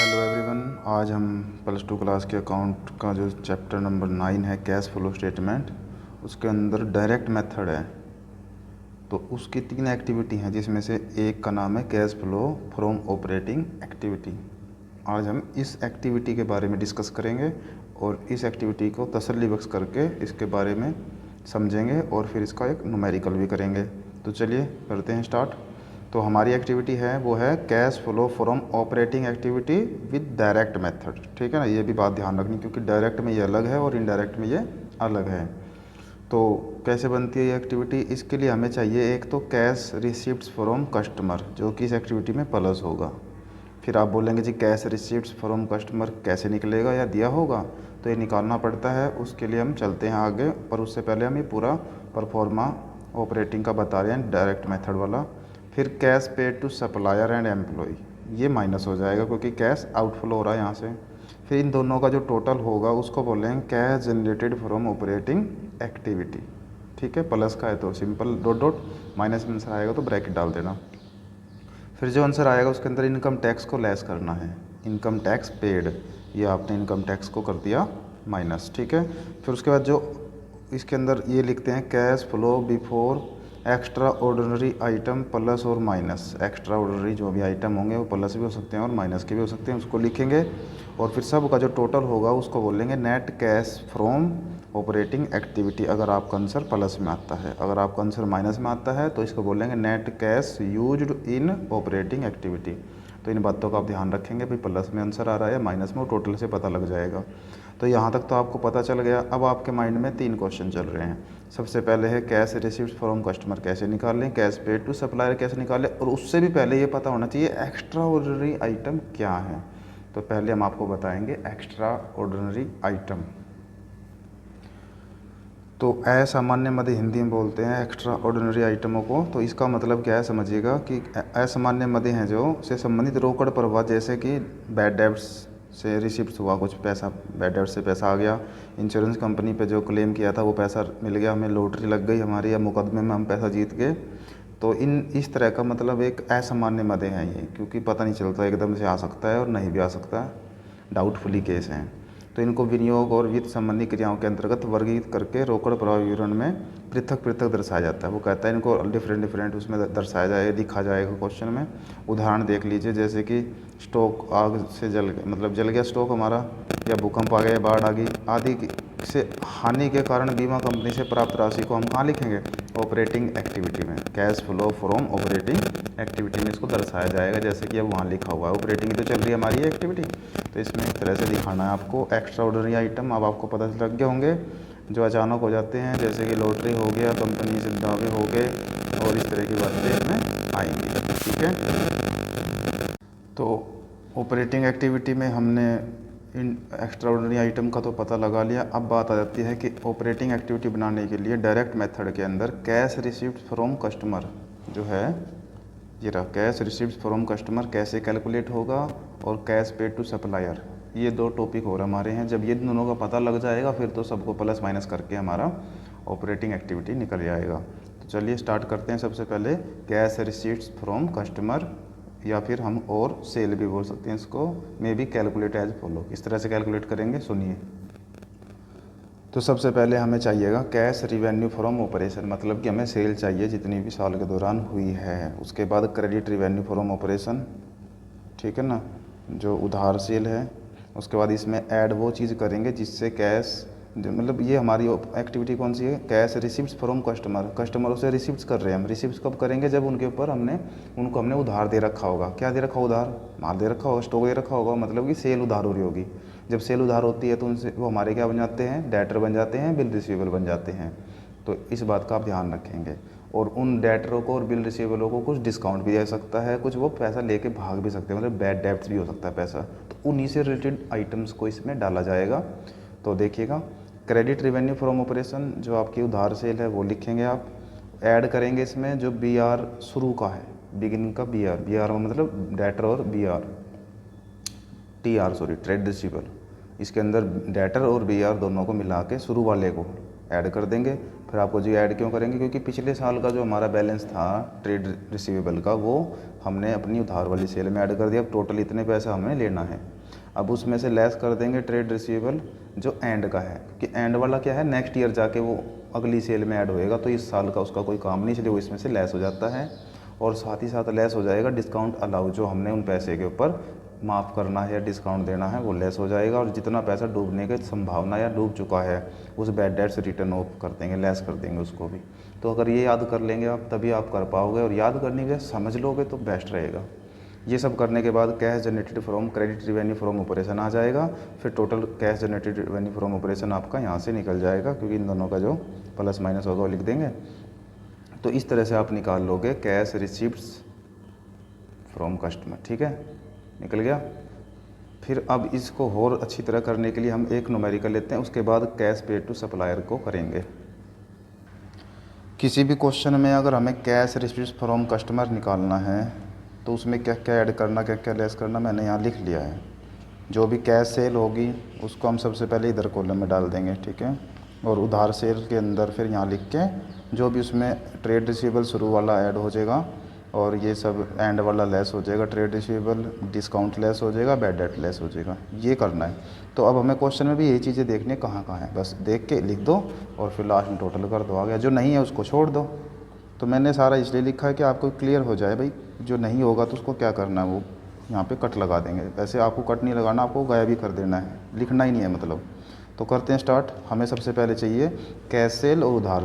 Hello everyone, आज हम +2 class के अकाउंट का जो चैप्टर नंबर 9 है कैश फ्लो स्टेटमेंट, उसके अंदर डायरेक्ट मेथड है। तो उसकी 3 एक्टिविटी हैं, जिसमें से एक का नाम है cash flow from operating activity. आज हम इस एक्टिविटी के बारे में डिस्कस करेंगे और इस एक्टिविटी को तसल्ली बख्श करके इसके बारे में समझेंगे और फिर इसका एक न्यूमेरिकल भी करेंगे। तो चलिए करते हैं स्टार्ट। तो हमारी एक्टिविटी है वो है cash flow from operating activity with direct method. ठीक है ना, ये भी बात ध्यान रखनी, क्योंकि डायरेक्ट में ये अलग है और इनडायरेक्ट में ये अलग है। तो कैसे बनती है ये एक्टिविटी? इसके लिए हमें चाहिए एक तो कैश रिसिप्ट्स फ्रॉम कस्टमर, जो कि इस एक्टिविटी में प्लस होगा। फिर आप बोलेंगे जी कैश रिसिप्ट्स फ्रॉम कस्टमर कैसे निकलेगा या दिया होगा, तो ये निकालना पड़ता है। उसके लिए हम चलते हैं आगे, पर उससे पहले हम ये पूरा परफॉर्मा ऑपरेटिंग का बता रहे हैं, डायरेक्ट मेथड वाला। फिर cash paid to supplier and employ, ये माइनस हो जाएगा क्योंकि कैश आउटफ्लो हो रहा है यहाँ से। फिर इन दोनों का जो टोटल होगा उसको बोलेंगे cash generated from operating activity. ठीक है, प्लस का है तो सिंपल डॉट डॉट, माइनस में आंसर आएगा तो ब्रैकेट डाल देना। फिर जो आंसर आएगा उसके अंदर इनकम टैक्स को लेस करना है, इनकम टैक्स पेड, ये आपने इनकम टैक्स को कर दिया माइनस। ठीक है, फिर उसके बाद जो इसके अंदर ये लिखते हैं cash flow before extra ordinary item plus और माइनस। एक्स्ट्रा ऑर्डिनरी जो भी आइटम होंगे वो प्लस भी हो सकते हैं और माइनस के भी हो सकते हैं, उसको लिखेंगे। और फिर सब का जो टोटल होगा उसको बोलेंगे net cash from operating activity, अगर आपका आंसर प्लस में आता है। अगर आपका आंसर माइनस में आता है तो इसको बोलेंगे net cash used in operating activity. तो इन बातों का आप ध्यान रखेंगे, भाई प्लस में आंसर आ रहा है माइनस में, वो टोटल से पता लग जाएगा। तो यहाँ तक तो आपको पता चल गया। अब आपके माइंड में 3 क्वेश्चन चल रहे हैं। सबसे पहले है कैश रिसीव्ड फ्रॉम कस्टमर कैसे निकालें, कैश पेड टू सप्लायर कैसे निकालें, और उससे भी पहले ये पता होना चाहिए एक्स्ट्रा ऑर्डिनरी आइटम क्या है। तो पहले हम आपको बताएंगे एक्स्ट्रा ऑर्डिनरी आइटम। तो असामान्य मद हिंदी में बोलते हैं एक्स्ट्रा ऑर्डिनरी आइटमों को। तो इसका मतलब क्या है समझिएगा कि असामान्य मदें हैं जो से संबंधित रोकड़ प्रवाह, जैसे कि बैड डेब्ट्स से रिसिप्ट हुआ, कुछ पैसा बैड डेब्ट से पैसा आ गया, इंश्योरेंस कंपनी पे जो क्लेम किया था वो पैसा मिल गया, हमें लॉटरी लग गई हमारी, या मुकदमे में हम पैसा जीत गए। तो इस तरह का मतलब एक असामान्य मदें हैं ये, क्योंकि पता नहीं चलता, एकदम से आ सकता है और नहीं भी आ सकता, डाउटफुली केस हैं। तो इनको विनियोग और वित्त संबंधी क्रियाओं के अंतर्गत वर्गीकृत करके रोकड़ प्रवाह विवरण में पृथक पृथक दर्शाया जाता है। वो कहता है इनको डिफरेंट डिफरेंट उसमें दर्शाया जाएगा, दिखा जाएगा क्वेश्चन में। उदाहरण देख लीजिए, जैसे कि स्टॉक आग से जल गया, मतलब जल गया स्टॉक हमारा, या भूकंप आ गया, बाढ़ आ गई आदि से हानि के कारण बीमा कंपनी से प्राप्त राशि को हम कहाँ लिखेंगे? ऑपरेटिंग एक्टिविटी में। Cash flow from operating activity में इसको दर्शाया जाएगा, जैसे कि अब वहाँ लिखा हुआ है। ऑपरेटिंग तो चल रही है हमारी एक्टिविटी, तो इसमें इस तरह से दिखाना है आपको। एक्स्ट्रा ऑर्डिनरी आइटम अब आपको पता लग गए होंगे, जो अचानक हो जाते हैं, जैसे कि लॉटरी हो गया, कंपनी से दावे हो गए, और इस तरह की बातें इसमें आएंगी। ठीक है, तो ऑपरेटिंग एक्टिविटी में हमने इन एक्स्ट्रा ऑर्डिनरी आइटम का तो पता लगा लिया। अब बात आ जाती है कि ऑपरेटिंग एक्टिविटी बनाने के लिए डायरेक्ट मेथड के अंदर कैश रिसीव्ड फ्रॉम कस्टमर जो है, ये रहा, कैश रिसीव्ड फ्रॉम कस्टमर कैसे कैलकुलेट होगा, और कैश पेड टू सप्लायर, ये 2 टॉपिक और हमारे हैं। जब ये दोनों का पता लग जाएगा फिर तो सबको प्लस माइनस करके हमारा ऑपरेटिंग एक्टिविटी निकल जाएगा। तो चलिए स्टार्ट करते हैं। सबसे पहले कैश रिसीव्ड्स फ्रॉम कस्टमर, या फिर हम और सेल भी बोल सकते हैं इसको, may be calculate as follow. इस तरह से कैलकुलेट करेंगे, सुनिए। तो सबसे पहले हमें चाहिएगा कैश रिवेन्यू फ्रॉम ऑपरेशन, मतलब कि हमें सेल चाहिए जितनी भी साल के दौरान हुई है। उसके बाद क्रेडिट रिवेन्यू फ्रॉम ऑपरेशन, ठीक है ना, जो उधार सेल है। उसके बाद इसमें ऐड वो चीज़ करेंगे जिससे कैश, मतलब ये हमारी एक्टिविटी कौन सी है? कैश रिसिप्ट्स फ्रॉम कस्टमर, कस्टमरों से रिसिप्ट्स कर रहे हैं हम। रिसिप्ट्स कब करेंगे? जब उनके ऊपर उनको हमने उधार दे रखा होगा। क्या दे रखा? उधार माल दे रखा होगा, स्टॉक दे रखा होगा, मतलब कि सेल उधार हो रही होगी। जब सेल उधार होती है तो उनसे वो हमारे क्या बन जाते हैं? डेटर बन जाते हैं, बिल रिसीवेबल बन जाते हैं। तो इस बात का आप ध्यान रखेंगे। और उन डेटरों को और बिल रिसीवेबलों को कुछ डिस्काउंट भी दे सकता है, कुछ वो पैसा लेके भाग भी सकते हैं, मतलब बैड डेब्ट्स भी हो सकता है पैसा। तो उन्हीं से रिलेटेड आइटम्स को इसमें डाला जाएगा। तो देखिएगा, क्रेडिट रिवेन्यू फ्रॉम ऑपरेशन जो आपकी उधार सेल है वो लिखेंगे आप। ऐड करेंगे इसमें जो बी आर शुरू का है, बिगिनिंग का बी आर मतलब डेटर, और B R T R sorry trade receivable, इसके अंदर डेटर और बी आर दोनों को मिला के शुरू वाले को ऐड कर देंगे। फिर आपको जी ऐड क्यों करेंगे? क्योंकि पिछले साल का जो हमारा बैलेंस था ट्रेड रिसीवेबल का, वो हमने अपनी उधार वाली सेल में ऐड कर दिया। अब टोटल इतने पैसा हमें लेना है। अब उसमें से लेस कर देंगे ट्रेड रिसीवेबल जो एंड का है, कि एंड वाला क्या है नेक्स्ट ईयर जाके वो अगली सेल में ऐड होएगा, तो इस साल का उसका कोई काम नहीं, इसलिए वो इसमें से लेस हो जाता है। और साथ ही साथ लेस हो जाएगा डिस्काउंट अलाउ, जो हमने उन पैसे के ऊपर माफ़ करना है या डिस्काउंट देना है वो लेस हो जाएगा। और जितना पैसा डूबने की संभावना या डूब चुका है उस बैड डेट से रिटर्न ऑफ कर देंगे, लेस कर देंगे उसको भी। तो अगर ये याद कर लेंगे आप तभी आप कर पाओगे, और याद करने के समझ लोगे तो बेस्ट रहेगा। ये सब करने के बाद cash generated from credit revenue from operation आ जाएगा, फिर total cash generated revenue from operation आपका यहाँ से निकल जाएगा, क्योंकि इन दोनों का जो प्लस माइनस होगा वो लिख देंगे। तो इस तरह से आप निकाल लोगे कैश रिसीप्ट्स फ्रॉम कस्टमर। ठीक है, निकल गया। फिर अब इसको और अच्छी तरह करने के लिए हम एक न्यूमेरिकल लेते हैं, उसके बाद कैश पेड टू सप्लायर को करेंगे। किसी भी क्वेश्चन में अगर हमें कैश रिसीप्ट्स फ्रॉम कस्टमर निकालना है तो उसमें क्या क्या ऐड करना, क्या क्या लेस करना, मैंने यहाँ लिख लिया है। जो भी कैश सेल होगी उसको हम सबसे पहले इधर कॉलम में डाल देंगे, ठीक है। और उधार सेल के अंदर फिर यहाँ लिख के जो भी उसमें ट्रेड रिसीवेबल शुरू वाला ऐड हो जाएगा और ये सब एंड वाला लेस हो जाएगा, ट्रेड रिसीवेबल डिस्काउंट लेस हो जाएगा, बैड डेट लेस हो जाएगा, ये करना है। तो अब हमें क्वेश्चन में भी यही चीज़ें देखनी है कहाँ कहाँ है, बस देख के लिख दो और फिर लास्ट में टोटल कर दो, आ गया। जो नहीं है उसको छोड़ दो। तो मैंने सारा इसलिए लिखा है कि आपको क्लियर हो जाए भाई, जो नहीं होगा तो उसको क्या करना है, वो यहाँ पे कट लगा देंगे। वैसे आपको कट नहीं लगाना, आपको गायब ही कर देना है, लिखना ही नहीं है मतलब। तो करते हैं स्टार्ट। हमें सबसे पहले चाहिए कैश सेल और उधार,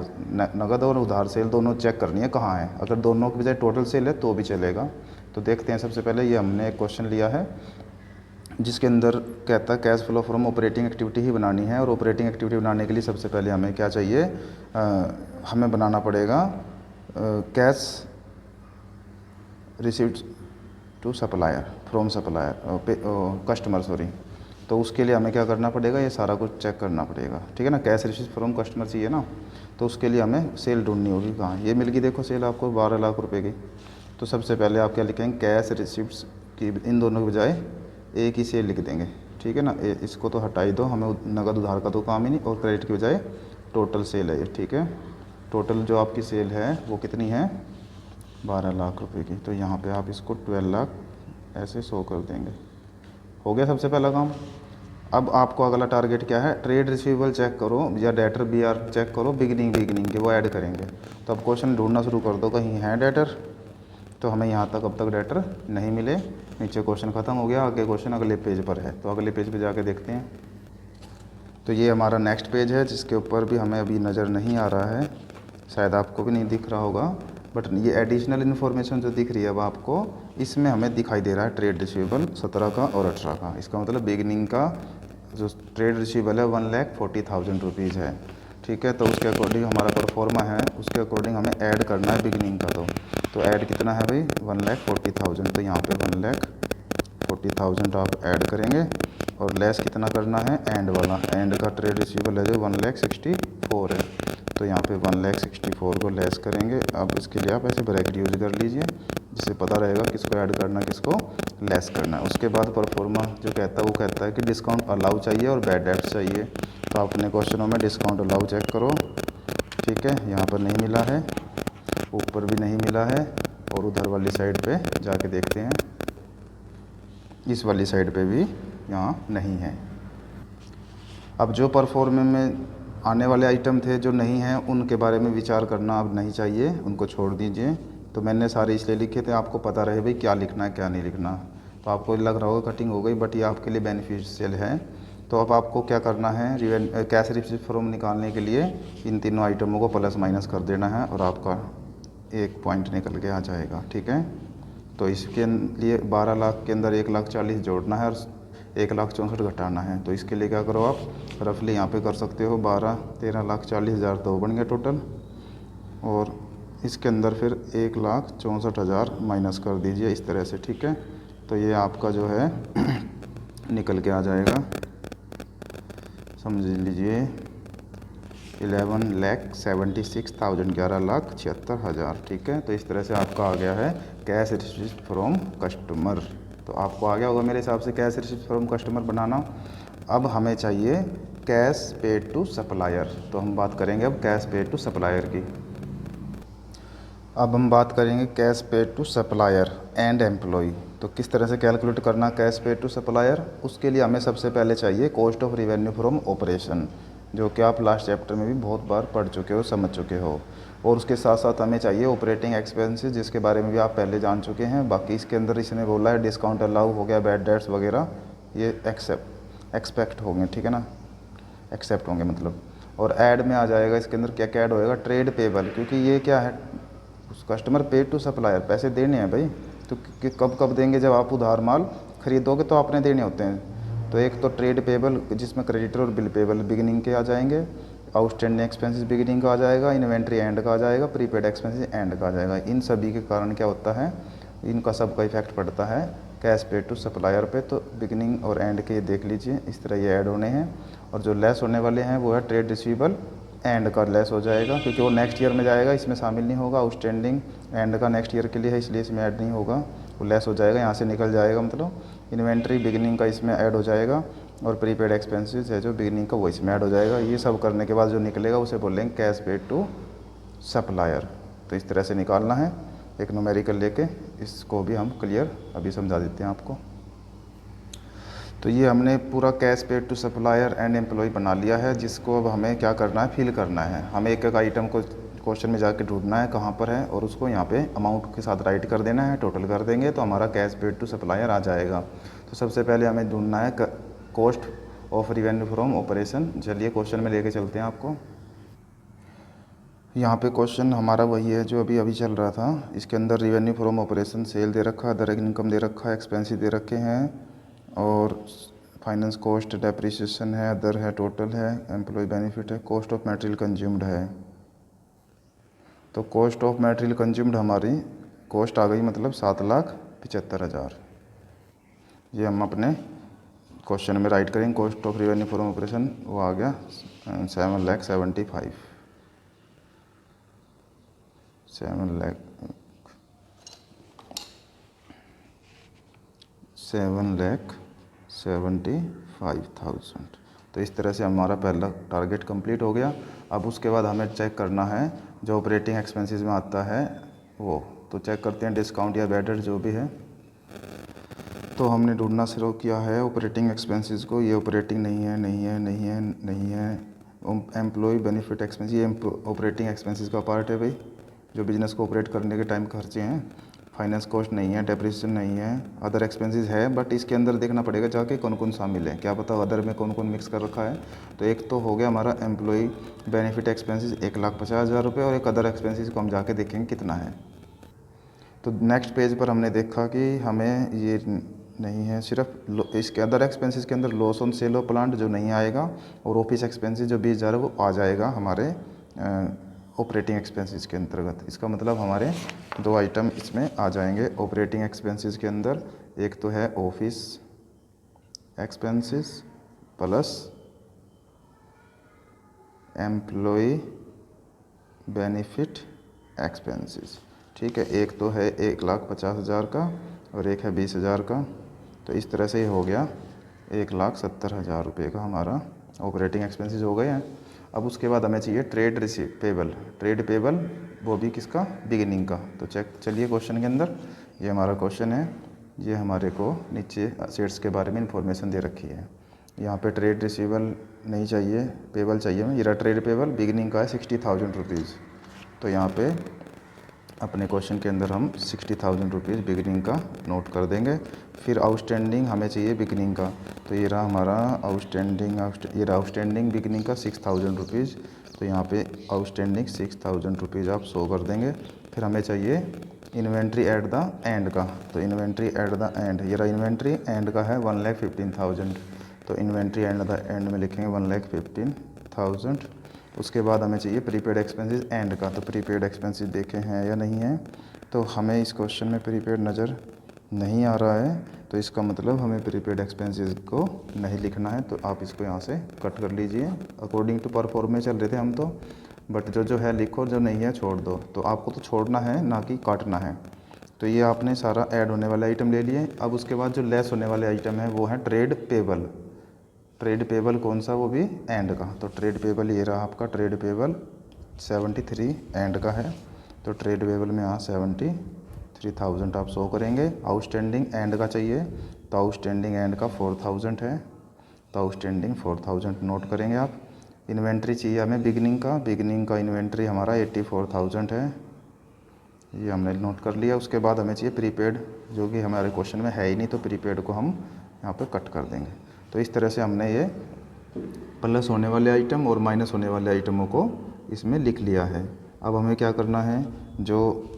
नगद और उधार सेल दोनों चेक करनी है कहाँ है। अगर दोनों की बजाय टोटल सेल है तो भी चलेगा। तो देखते हैं। सबसे पहले ये हमने एक क्वेश्चन लिया है जिसके अंदर कहता है cash flow from operating activity ही बनानी है, और ऑपरेटिंग एक्टिविटी बनाने के लिए सबसे पहले हमें क्या चाहिए, हमें बनाना पड़ेगा cash received to supplier from supplier customer sorry. तो उसके लिए हमें क्या करना पड़ेगा, ये सारा कुछ चेक करना पड़ेगा, ठीक है ना। कैश रिसीव्ड फ्रॉम कस्टमर चाहिए ना, तो उसके लिए हमें सेल ढूंढनी होगी कहाँ। ये मिल गई, देखो सेल आपको 12 लाख रुपए की। तो सबसे पहले आप क्या लिखेंगे, कैश रिसीव्ड्स की इन दोनों के बजाय एक ही सेल लिख देंगे, ठीक है ना। इसको तो हटा ही दो, हमें नगद उधार का तो काम ही नहीं, और क्रेडिट के बजाय टोटल सेल है ये, ठीक है। टोटल जो आपकी सेल है वो कितनी है, 12 लाख रुपए की। तो यहाँ पे आप इसको 12 लाख ऐसे शो कर देंगे। हो गया सबसे पहला काम। अब आपको अगला टारगेट क्या है, ट्रेड रिसीवेबल चेक करो या डेटर BR चेक करो, बिगिनिंग के वो ऐड करेंगे। तो अब क्वेश्चन ढूंढना शुरू कर दो, कहीं है डेटर। तो हमें यहाँ तक अब तक डेटर नहीं मिले, नीचे क्वेश्चन ख़त्म हो गया, आगे क्वेश्चन अगले पेज पर है। तो अगले पेज पे जाके देखते हैं। तो ये हमारा नेक्स्ट पेज है जिसके ऊपर भी हमें अभी नज़र नहीं आ रहा है, शायद आपको भी नहीं दिख रहा होगा, बट ये एडिशनल इन्फॉर्मेशन जो दिख रही है अब आपको, इसमें हमें दिखाई दे रहा है ट्रेड रिसीवेबल 17 का और 18 का। इसका मतलब बिगिनिंग का जो ट्रेड रिसीवेबल है 1,40,000 रुपीज़ है, ठीक है। तो उसके अकॉर्डिंग हमारा परफॉर्मा है, उसके अकॉर्डिंग हमें ऐड करना है बिगिनिंग का। तो ऐड कितना है भाई, 1,40,000। तो यहाँ पे 1,40,000 आप ऐड करेंगे, और लेस कितना करना है, एंड वाला, एंड का ट्रेड रिसीवेबल है जो 1,64 है। तो यहाँ पे 1,64 को लेस करेंगे। अब इसके लिए आप ऐसे ब्रैकेट यूज कर लीजिए जिससे पता रहेगा किसको ऐड करना किसको लेस करना है। उसके बाद परफॉर्मा जो कहता है वो कहता है कि डिस्काउंट अलाउ चाहिए और बैड डेट्स चाहिए। तो अपने क्वेश्चनों में डिस्काउंट अलाउ चेक करो, ठीक है। यहाँ पर नहीं मिला है, ऊपर भी नहीं मिला है, और उधर वाली साइड पे जाके देखते हैं, इस वाली साइड पे भी यहाँ नहीं है। अब जो परफॉर्मे में आने वाले आइटम थे जो नहीं हैं उनके बारे में विचार करना अब नहीं चाहिए, उनको छोड़ दीजिए। तो मैंने सारे इसलिए लिखे थे आपको पता रहे भाई क्या लिखना है क्या नहीं लिखना। तो आपको लग रहा होगा कटिंग हो गई, बट ये आपके लिए बेनिफिशियल है। तो अब आपको क्या करना है, कैश रिसीव्ड फ्रॉम निकालने के लिए इन तीनों आइटमों को प्लस माइनस कर देना है और आपका एक पॉइंट निकल के आ जाएगा, ठीक है। तो इसके लिए 12 लाख के अंदर 1,40,000 जोड़ना है और 1,64,000 घटाना है। तो इसके लिए क्या करो आप, रफली यहाँ पे कर सकते हो 13,40,000 तो बन गया टोटल, और इसके अंदर फिर 1,64,000 माइनस कर दीजिए इस तरह से, ठीक है। तो ये आपका जो है निकल के आ जाएगा, समझ लीजिए 11,76,000 11,76,000, ठीक है। तो इस तरह से आपका आ गया है कैश रिसीव्ड फ्रॉम कस्टमर। तो आपको आ गया होगा मेरे हिसाब से कैश रिसीव्ड फ्रॉम कस्टमर बनाना। अब हमें चाहिए कैश पेड टू सप्लायर। तो हम बात करेंगे अब कैश पेड टू सप्लायर की। अब हम बात करेंगे cash paid to supplier and employ. तो किस तरह से कैलकुलेट करना कैश पेड टू सप्लायर, उसके लिए हमें सबसे पहले चाहिए cost of revenue from operation, जो कि आप लास्ट चैप्टर में भी बहुत बार पढ़ चुके हो, समझ चुके हो। और उसके साथ साथ हमें चाहिए ऑपरेटिंग एक्सपेंसेस, जिसके बारे में भी आप पहले जान चुके हैं। बाकी इसके अंदर इसने बोला है डिस्काउंट अलाउ हो गया, बैड डेट्स वगैरह, ये एक्सपेक्ट होंगे, ठीक है ना, एक्सेप्ट होंगे मतलब। और ऐड में आ जाएगा इसके अंदर क्या क्या ऐड होएगा, ट्रेड पेबल, क्योंकि ये क्या है, उस कस्टमर पेड टू सप्लायर, पैसे देने हैं भाई। तो कब कब देंगे, जब आप उधार माल खरीदोगे तो आपने देने होते हैं। तो एक तो ट्रेड पेबल जिसमें क्रेडिटर और बिल पेबल बिगिनिंग के आ जाएंगे, आउटस्टैंडिंग एक्सपेंसेस बिगिनिंग का आ जाएगा, इन्वेंट्री एंड का आ जाएगा, प्रीपेड एक्सपेंसेस एंड का आ जाएगा। इन सभी के कारण क्या होता है, इनका सबका इफेक्ट पड़ता है कैश पेड टू सप्लायर पे। तो बिगिनिंग और एंड के देख लीजिए, इस तरह ये ऐड होने हैं। और जो लेस होने वाले हैं वो है ट्रेड रिसीवेबल एंड का लेस हो जाएगा, क्योंकि वो नेक्स्ट ईयर में जाएगा, इसमें शामिल नहीं होगा। आउटस्टैंडिंग एंड का नेक्स्ट ईयर के लिए है, इसलिए इसमें ऐड नहीं होगा, वो लेस हो जाएगा, यहाँ से निकल जाएगा मतलब। इन्वेंट्री बिगिनिंग का इसमें ऐड हो जाएगा, और प्रीपेड एक्सपेंसेस है जो बिगिनिंग का वो इसमें ऐड हो जाएगा। ये सब करने के बाद जो निकलेगा उसे बोलेंगे कैश पेड टू सप्लायर। तो इस तरह से निकालना है एक न्यूमेरिकल लेके, इसको भी हम क्लियर अभी समझा देते हैं आपको। तो ये हमने पूरा cash paid to supplier and employ बना लिया है, जिसको अब हमें क्या करना है, फिल करना है। हमें एक एक आइटम को क्वेश्चन में जाके ढूंढना है कहाँ पर है, और उसको यहाँ पे अमाउंट के साथ राइट कर देना है, टोटल कर देंगे तो हमारा कैश पेड टू सप्लायर आ जाएगा। तो सबसे पहले हमें ढूंढना है cost of revenue from operation. चलिए क्वेश्चन में लेके चलते हैं आपको। यहाँ पे क्वेश्चन हमारा वही है जो अभी अभी चल रहा था। इसके अंदर रिवेन्यू फ्रॉम ऑपरेशन सेल दे रखा है, अदर इनकम दे रखा है, एक्सपेंसिव दे रखे हैं, और फाइनेंस कॉस्ट, डेप्रिसिएशन है, अदर है, टोटल है, एम्प्लॉय बेनिफिट है, कॉस्ट ऑफ मटेरियल कंज्यूम्ड है। तो कॉस्ट ऑफ मटेरियल कंज्यूम्ड हमारी कॉस्ट आ गई मतलब 7,75,000। ये हम अपने क्वेश्चन में राइट करेंगे। Cost of revenue from operation वो आ गया 7,75,000। 7,75,000। तो इस तरह से हमारा पहला टारगेट कंप्लीट हो गया। अब उसके बाद हमें चेक करना है जो ऑपरेटिंग एक्सपेंसेस में आता है वो। तो चेक करते हैं डिस्काउंट या बैड डेट जो भी है। तो हमने ढूंढना शुरू किया है ऑपरेटिंग एक्सपेंसेस को। ये ऑपरेटिंग नहीं है, नहीं है, नहीं है, नहीं है। एम्प्लॉय बेनिफिट एक्सपेंस, ये ऑपरेटिंग एक्सपेंसेस का पार्ट है भाई, जो बिजनेस को ऑपरेट करने के टाइम खर्चे हैं। फाइनेंस कॉस्ट नहीं है, डेप्रिसिएशन नहीं है, अदर एक्सपेंसेस है, बट इसके अंदर देखना पड़ेगा जाके कौन कौन शामिल है, क्या पता अदर में कौन कौन मिक्स कर रखा है। तो एक तो हो गया हमारा एम्प्लॉय बेनिफिट एक्सपेंसेस 1,50,000 रुपये, और एक अदर एक्सपेंसेस को हम जाके देखेंगे कितना है। तो नेक्स्ट पेज पर हमने देखा कि हमें ये नहीं है, सिर्फ इसके अदर एक्सपेंसेस के अंदर loss on sale of plant जो नहीं आएगा, और ऑफिस एक्सपेंसेस जो 20,000 है वो आ जाएगा हमारे ऑपरेटिंग एक्सपेंसेस के अंतर्गत। इसका मतलब हमारे दो आइटम इसमें आ जाएंगे ऑपरेटिंग एक्सपेंसेस के अंदर। एक तो है office expenses plus employ benefit expenses, ठीक है। एक तो है 1,50,000 का और एक है 20,000 का। तो इस तरह से ही हो गया 1,70,000 रुपये का हमारा ऑपरेटिंग एक्सपेंसेस हो गए हैं। अब उसके बाद हमें चाहिए ट्रेड रिसीवेबल। ट्रेड पेबल वो भी किसका, बिगिनिंग का। तो चलिए क्वेश्चन के अंदर, ये हमारा क्वेश्चन है, ये हमारे को नीचे सेट्स के बारे में इंफॉर्मेशन दे रखी है। यहाँ पे ट्रेड रिसीवेबल नहीं चाहिए, पेबल चाहिए। मेरा ट्रेड पेबल बिगिनिंग का है 60,000 रुपीज़। तो यहाँ पे अपने क्वेश्चन के अंदर हम 60,000 रुपीज़ बिगिनिंग का नोट कर देंगे। फिर आउटस्टैंडिंग हमें चाहिए बिगिनिंग का। तो ये रहा हमारा आउटस्टैंडिंग, ये रहा आउटस्टैंडिंग बिगिनिंग का 6,000 रुपीज़। तो यहाँ पे आउटस्टैंडिंग 6,000 रुपीज़ आप शो कर देंगे। फिर हमें चाहिए इन्वेंट्री एट द एंड का। तो इन्वेंट्री एट द एंड, ये रहा इन्वेंट्री एंड का है 1,15,000। तो इन्वेंट्री एट द एंड में लिखेंगे 1,15,000। उसके बाद हमें चाहिए प्रीपेड एक्सपेंसेस एंड का। तो प्रीपेड एक्सपेंसेस देखे हैं या नहीं है, तो हमें इस क्वेश्चन में प्रीपेड नज़र नहीं आ रहा है, तो इसका मतलब हमें प्रीपेड एक्सपेंसेस को नहीं लिखना है। तो आप इसको यहाँ से कट कर लीजिए। अकॉर्डिंग टू परफॉर्म में चल रहे थे हम तो, बट जो है लिखो, जो नहीं है छोड़ दो। तो आपको तो छोड़ना है ना कि काटना है। तो ये आपने सारा ऐड होने वाले आइटम ले लिए। अब उसके बाद जो लेस होने वाले आइटम है वो है ट्रेड पेबल। ट्रेड पेबल कौन सा, वो भी एंड का। तो ट्रेड पेबल ये रहा आपका ट्रेड पेबल 73 एंड का है। तो ट्रेड पेबल में यहाँ 73,000 आप शो करेंगे। आउटस्टैंडिंग एंड का चाहिए, तो आउटस्टैंडिंग एंड का 4,000 है, तो आउटस्टैंडिंग 4,000 नोट करेंगे आप। इन्वेंट्री चाहिए हमें बिगनिंग का इन्वेंट्री हमारा 84,000 है, ये हमने नोट कर लिया। उसके बाद हमें चाहिए प्रीपेड, जो कि हमारे क्वेश्चन में है ही नहीं, तो प्रीपेड को हम यहाँ पे कट कर देंगे। तो इस तरह से हमने ये प्लस होने वाले आइटम और माइनस होने वाले आइटमों को इसमें लिख लिया है। अब हमें क्या करना है, जो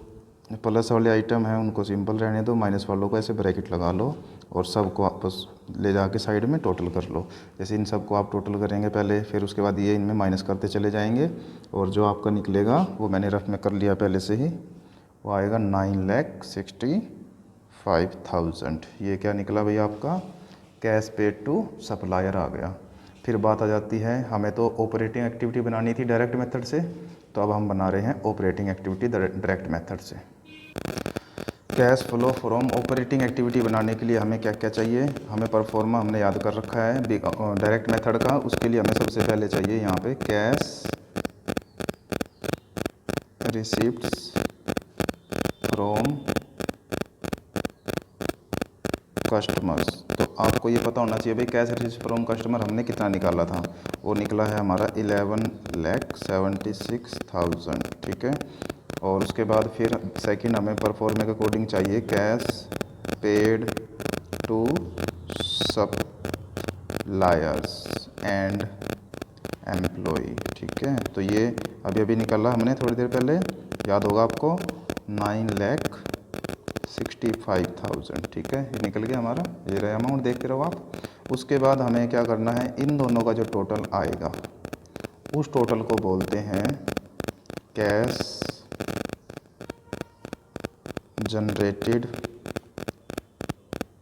प्लस वाले आइटम हैं उनको सिंपल रहने दो, माइनस वालों को ऐसे ब्रैकेट लगा लो और सबको आपस ले जाके साइड में टोटल कर लो। जैसे इन सबको आप टोटल करेंगे पहले, फिर उसके बाद ये इनमें माइनस करते चले जाएंगे और जो आपका निकलेगा वो मैंने रफ में कर लिया पहले से ही, वो आएगा 9,65,000। ये क्या निकला भैया आपका, कैश पेड टू सप्लायर आ गया। फिर बात आ जाती है, हमें तो ऑपरेटिंग एक्टिविटी बनानी थी डायरेक्ट मेथड से, तो अब हम बना रहे हैं ऑपरेटिंग एक्टिविटी डायरेक्ट मेथड से। Cash flow from operating activity बनाने के लिए हमें क्या क्या चाहिए, हमें परफॉर्मा हमने याद कर रखा है डायरेक्ट मेथड का। उसके लिए हमें सबसे पहले चाहिए यहाँ पे कैश रिसीप्ट्स फ्रॉम कस्टमर्स। तो आपको ये पता होना चाहिए भाई कैश रिसीप्ट फ्रॉम कस्टमर हमने कितना निकाला था, वो निकला है हमारा 11,76,000, ठीक है। और उसके बाद फिर सेकंड हमें परफॉर्मे के अकॉर्डिंग चाहिए cash paid to suppliers and employee, ठीक है। तो ये अभी अभी निकाला हमने थोड़ी देर पहले, याद होगा आपको, 9,65,000, ठीक है। ये निकल गया हमारा, ये रहा अमाउंट, देखते रहो आप। उसके बाद हमें क्या करना है, इन दोनों का जो टोटल आएगा उस टोटल को बोलते हैं cash generated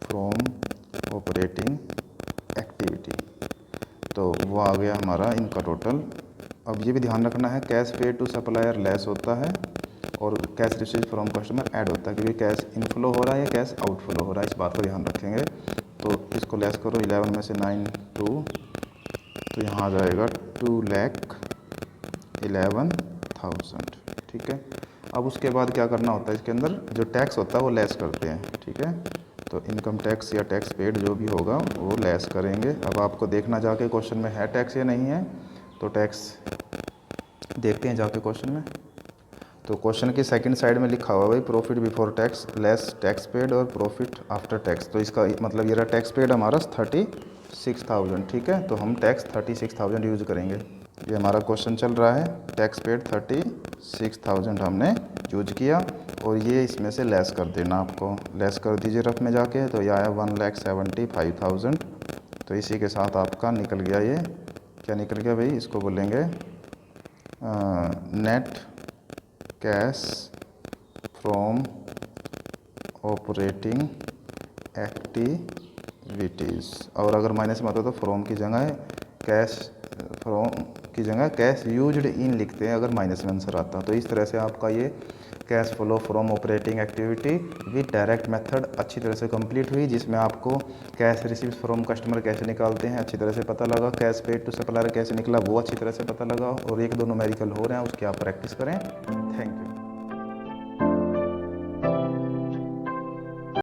from operating activity. तो वो आ गया हमारा इनका टोटल। अब ये भी ध्यान रखना है, cash paid to supplier less होता है और cash receive from customer add होता है, क्योंकि कैश इनफ्लो हो रहा है या कैश आउटफ्लो हो रहा है, इस बात को ध्यान रखेंगे। तो इसको लेस करो, 11 में से 9 2, तो यहाँ आ जाएगा 2,11,000, ठीक है। अब उसके बाद क्या करना होता है, इसके अंदर जो टैक्स होता है वो लेस करते हैं, ठीक है। तो इनकम टैक्स या टैक्स पेड जो भी होगा वो लेस करेंगे। अब आपको देखना जाके क्वेश्चन में है टैक्स या नहीं है, तो टैक्स देखते हैं जाके क्वेश्चन में। तो क्वेश्चन की सेकंड साइड में लिखा हुआ भाई profit before tax less tax paid और प्रॉफिट आफ्टर टैक्स। तो इसका मतलब ये रहा टैक्स पेड हमारा 36,000, ठीक है। तो हम टैक्स 36,000 यूज़ करेंगे। ये हमारा क्वेश्चन चल रहा है, टैक्स पेड 36,000 हमने यूज किया और ये इसमें से लेस कर देना, आपको लेस कर दीजिए रफ में जाके। तो ये आया 1,75,000। तो इसी के साथ आपका निकल गया, ये क्या निकल गया भाई, इसको बोलेंगे net cash from operating activities. और अगर माइनस में आता तो फ्रॉम की जगह कैश, फ्रॉम की जगह कैश यूज्ड इन लिखते हैं अगर माइनस में आंसर आता। तो इस तरह से आपका ये cash flow from operating activity with direct method अच्छी तरह से कंप्लीट हुई, जिसमें आपको कैश रिसीव्स फ्रॉम कस्टमर कैसे निकालते हैं अच्छी तरह से पता लगा, कैश पेड टू सप्लायर कैसे निकला वो अच्छी तरह से पता लगा, और एक दो न्यूमेरिकल हो रहे हैं उसकी आप प्रैक्टिस करें। Thank you.